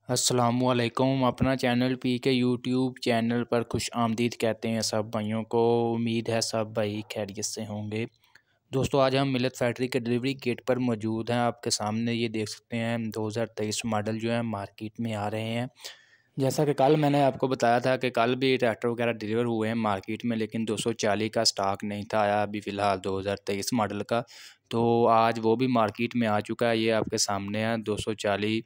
अस्सलामुअलैकुम। अपना channel P के यूट्यूब चैनल पर खुश आमदीद कहते हैं सब भाइयों को। उम्मीद है सब भाई खैरियत से होंगे। दोस्तों, आज हम मिल्लत फैक्ट्री के डिलीवरी गेट पर मौजूद हैं। आपके सामने ये देख सकते हैं 2023 मॉडल जो है मार्केट में आ रहे हैं। जैसा कि कल मैंने आपको बताया था कि कल भी ट्रैक्टर वगैरह डिलीवर हुए हैं मार्केट में, लेकिन 240 का स्टॉक नहीं था आया अभी फ़िलहाल 2023 मॉडल का। तो आज वो भी मार्केट में आ चुका है। ये आपके सामने है 240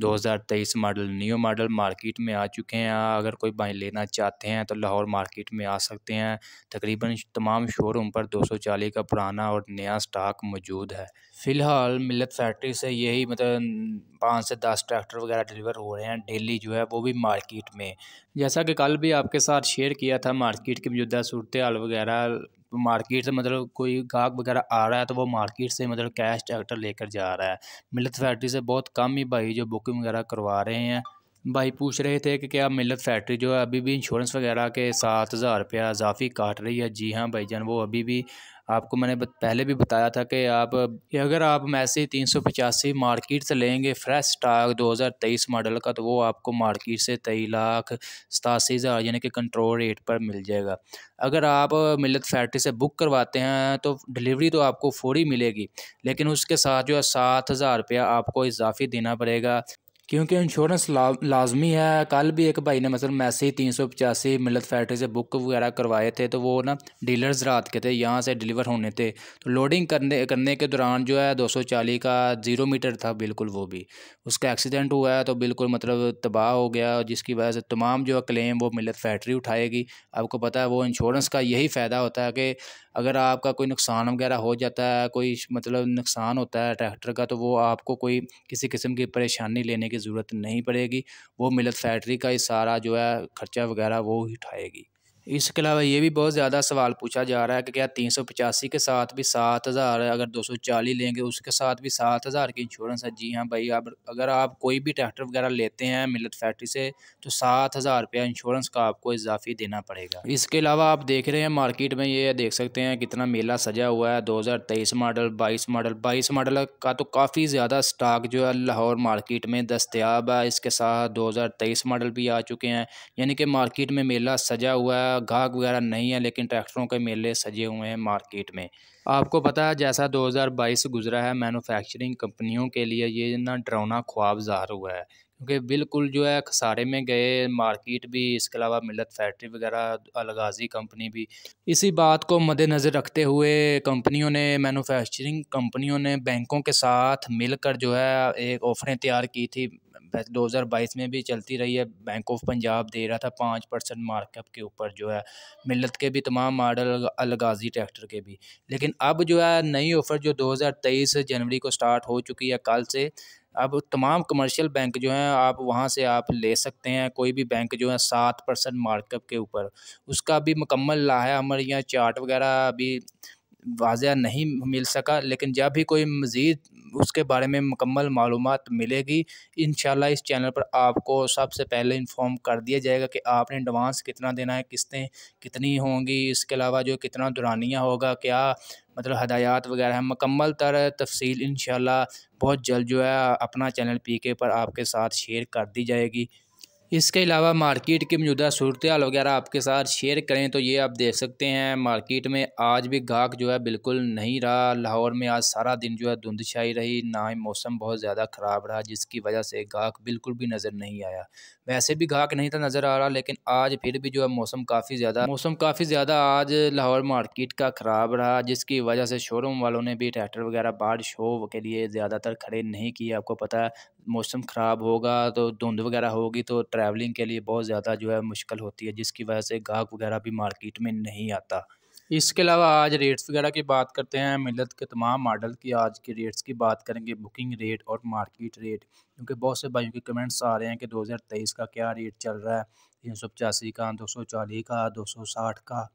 2023 मॉडल न्यू मॉडल मार्केट में आ चुके हैं। अगर कोई भाई लेना चाहते हैं तो लाहौर मार्केट में आ सकते हैं। तकरीबन तमाम शोरूम पर 240 का पुराना और नया स्टॉक मौजूद है। फ़िलहाल मिल्लत फैक्ट्री से यही मतलब 5 से 10 ट्रैक्टर वगैरह डिलीवर हो रहे हैं डेली जो है, वो भी मार्केट में। जैसा कि कल भी आपके साथ शेयर किया था मार्केट की मौजूदा सूरत हाल वगैरह। मार्केट से मतलब कोई गाहक वगैरह आ रहा है तो वो मार्केट से मतलब कैश ट्रैक्टर लेकर जा रहा है। मिल्लत फैक्ट्री से बहुत कम ही भाई जो बुकिंग वगैरह करवा रहे हैं। भाई पूछ रहे थे कि क्या मिल्लत फैक्ट्री जो है अभी भी इंश्योरेंस वगैरह के 7,000 रुपया इजाफी काट रही है। जी हाँ भाईजान, वो अभी भी आपको मैंने पहले भी बताया था कि अगर आप मैसी 385 मार्केट से लेंगे फ्रेश स्टॉक 2023 मॉडल का, तो वो आपको मार्केट से 23,87,000 यानी कि कंट्रोल रेट पर मिल जाएगा। अगर आप मिल्लत फैक्ट्री से बुक करवाते हैं तो डिलीवरी तो आपको फौरी मिलेगी, लेकिन उसके साथ जो है 7,000 रुपया आपको इजाफी देना पड़ेगा, क्योंकि इंश्योरेंस लाजमी है। कल भी एक भाई ने मतलब मैसे ही 385 मिल्लत फैक्ट्री से बुक वगैरह करवाए थे, तो वो ना डीलर्स रात के थे, यहाँ से डिलीवर होने थे। तो लोडिंग करने के दौरान जो है 240 का 0 मीटर था बिल्कुल, वो भी उसका एक्सीडेंट हुआ है तो बिल्कुल मतलब तबाह हो गया, जिसकी वजह से तमाम जो है क्लेम वो मिल्लत फैक्ट्री उठाएगी। आपको पता है वो इंश्योरेंस का यही फ़ायदा होता है कि अगर आपका कोई नुकसान वगैरह हो जाता है, कोई मतलब नुकसान होता है ट्रैक्टर का, तो वो आपको कोई किसी किस्म की परेशानी लेने की ज़रूरत नहीं पड़ेगी। वो मिल्लत फैक्ट्री का ही सारा जो है खर्चा वगैरह वो ही उठाएगी। इसके अलावा ये भी बहुत ज़्यादा सवाल पूछा जा रहा है कि क्या 385 के साथ भी 7,000 है, अगर 240 लेंगे उसके साथ भी 7,000 की इंश्योरेंस है। जी हाँ भाई, आप अगर आप कोई भी ट्रैक्टर वगैरह लेते हैं मिल्लत फैक्ट्री से तो 7,000 रुपया इंश्योरेंस का आपको इजाफी देना पड़ेगा। इसके अलावा आप देख रहे हैं मार्केट में, ये देख सकते हैं कितना मेला सजा हुआ है। 2023 मॉडल 22 मॉडल का तो काफ़ी ज़्यादा स्टॉक जो है लाहौर मार्केट में दस्तयाब है। इसके साथ 2023 मॉडल भी आ चुके हैं, यानी कि मार्केट में मेला सजा हुआ है। गाहक वगैरह नहीं है, लेकिन ट्रैक्टरों के मेले सजे हुए हैं मार्केट में। आपको पता है जैसा 2022 गुजरा है मैन्युफैक्चरिंग कंपनियों के लिए, ये ना डरावना ख्वाब ज़ाहिर हुआ है, क्योंकि बिल्कुल जो है खसारे में गए मार्केट भी। इसके अलावा मिल्लत फैक्ट्री वगैरह अलगाजी कंपनी भी। इसी बात को मद्देनज़र रखते हुए कंपनियों ने मैन्युफैक्चरिंग कंपनियों ने बैंकों के साथ मिलकर जो है एक ऑफरें तैयार की थी। 2022 में भी चलती रही है। बैंक ऑफ पंजाब दे रहा था 5% मार्कअप के ऊपर जो है मिल्लत के भी तमाम मॉडल अलगाजी ट्रैक्टर के भी। लेकिन अब जो है नई ऑफ़र जो 2023 जनवरी को स्टार्ट हो चुकी है कल से, अब तमाम कमर्शियल बैंक जो हैं आप वहाँ से आप ले सकते हैं। कोई भी बैंक जो है 7% मार्कअप के ऊपर, उसका भी मुकम्मल लाहा हमारे यहाँ चार्ट वगैरह अभी वाज़ह नहीं मिल सका, लेकिन जब भी कोई मज़ीद उसके बारे में मुकम्मल मालूमात मिलेगी, इंशाल्लाह इस चैनल पर आपको सबसे पहले इन्फॉर्म कर दिया जाएगा कि आपने एडवांस कितना देना है, किस्तें कितनी होंगी, इसके अलावा जो कितना दुरानिया होगा, क्या मतलब हदायत वगैरह है, मुकम्मल तर तफसील इंशाल्लाह बहुत जल्द जो है अपना चैनल पीके पर आपके साथ शेयर कर दी जाएगी। इसके अलावा मार्केट की मौजूदा सूरत हाल वगैरह आपके साथ शेयर करें तो ये आप देख सकते हैं मार्केट में आज भी गाहक जो है बिल्कुल नहीं रहा। लाहौर में आज सारा दिन जो है धुंध छाई रही, ना ही मौसम बहुत ज़्यादा ख़राब रहा, जिसकी वजह से गाहक बिल्कुल भी नज़र नहीं आया। वैसे भी गाहक नहीं था नज़र आ रहा, लेकिन आज फिर भी जो है मौसम काफ़ी ज़्यादा आज लाहौर मार्केट का ख़राब रहा, जिसकी वजह से शोरूम वालों ने भी ट्रैक्टर वगैरह बाहर शो के लिए ज़्यादातर खड़े नहीं किए। आपको पता है मौसम ख़राब होगा तो धुंध वगैरह होगी तो ट्रैवलिंग के लिए बहुत ज़्यादा जो है मुश्किल होती है, जिसकी वजह से गाहक वगैरह भी मार्केट में नहीं आता। इसके अलावा आज रेट्स वगैरह की बात करते हैं। मिल्लत के तमाम मॉडल की आज के रेट्स की बात करेंगे, बुकिंग रेट और मार्केट रेट, क्योंकि बहुत से भाइयों के कमेंट्स आ रहे हैं कि 2023 का क्या रेट चल रहा है, 385 का, 240 का, 260 का।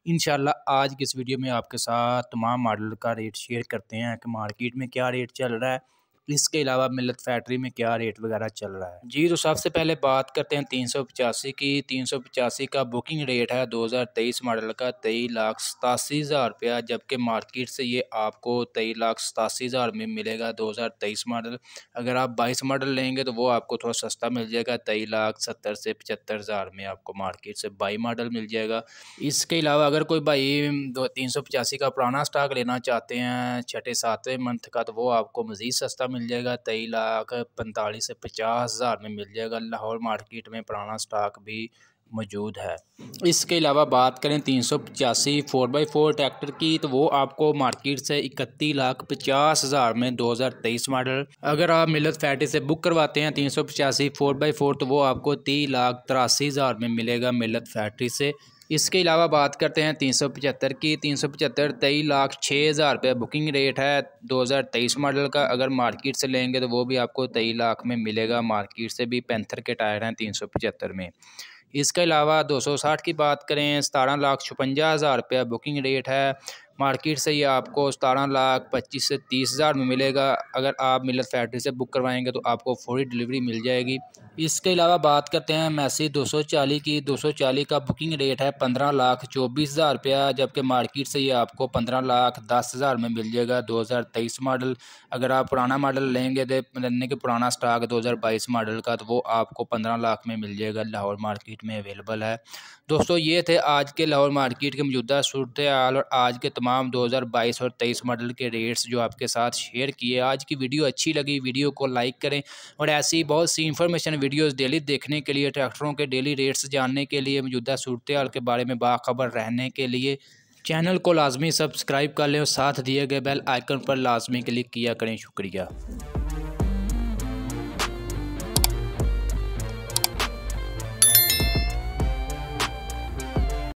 इंशाल्लाह आज की इस वीडियो में आपके साथ तमाम मॉडल का रेट शेयर करते हैं कि मार्केट में क्या रेट चल रहा है इसके अलावा मिल्लत फैक्ट्री में क्या रेट वगैरह चल रहा है। जी तो सबसे पहले बात करते हैं 385 की। 385 का बुकिंग रेट है 2023 मॉडल का 23,87,000 रुपया, जबकि मार्केट से ये आपको 23,87,000 में मिलेगा 2023 मॉडल। अगर आप 22 मॉडल लेंगे तो वो आपको थोड़ा सस्ता मिल जाएगा, 23,70,000 से 75,000 में आपको मार्केट से 22 मॉडल मिल जाएगा। इसके अलावा अगर कोई भाई 385 का पुराना स्टॉक लेना चाहते हैं 6-7वें मंथ का, तो वो आपको मज़ीद सस्ता मिल जाएगा, 23,45,000 से 50,000 में मिल जाएगा। लाहौर मार्केट में पुराना स्टॉक भी मौजूद है। इसके अलावा बात करें 385 4x4 ट्रैक्टर की, तो वो आपको मार्केट से 31,50,000 में 2023 मॉडल। अगर आप मिल्लत फैक्ट्री से बुक करवाते हैं 385 4x4, तो वो आपको 30,83,000 में मिलेगा मिल्लत फैक्ट्री से। इसके अलावा बात करते हैं 375 की। 375 23,06,000 रुपये बुकिंग रेट है 2023 मॉडल का। अगर मार्केट से लेंगे तो वो भी आपको 23 लाख में मिलेगा, मार्केट से भी पैंथर के टायर हैं 375 में। इसके अलावा 260 की बात करें 17,56,000 रुपया बुकिंग रेट है, मार्केट से ये आपको 17,25,000 से 30,000 में मिलेगा। अगर आप मिल्लत फैक्ट्री से बुक करवाएंगे तो आपको फौरी डिलीवरी मिल जाएगी। इसके अलावा बात करते हैं मैसी 240 की। 240 का बुकिंग रेट है 15,24,000 रुपया, जबकि मार्केट से ये आपको 15,10,000 में मिल जाएगा 2023 मॉडल। अगर आप पुराना मॉडल लेंगे तो यानी कि पुराना स्टॉक 2022 मॉडल का, तो वो आपको 15 लाख में मिल जाएगा, लाहौर मार्केट में अवेलेबल है। दोस्तों ये थे आज के लाहौर मार्केट के मौजूदा सूरत हाल और आज के तमाम 2022 और 23 मॉडल के रेट्स जो आपके साथ शेयर किए। आज की वीडियो अच्छी लगी, वीडियो को लाइक करें और ऐसी बहुत सी इंफॉर्मेशन वीडियोस डेली देखने के लिए, ट्रैक्टरों के डेली रेट्स जानने के लिए, मौजूदा सूरत हाल के बारे में बाखबर रहने के लिए चैनल को लाजमी सब्सक्राइब कर लें और साथ दिए गए बेल आइकन पर लाजमी क्लिक किया करें। शुक्रिया।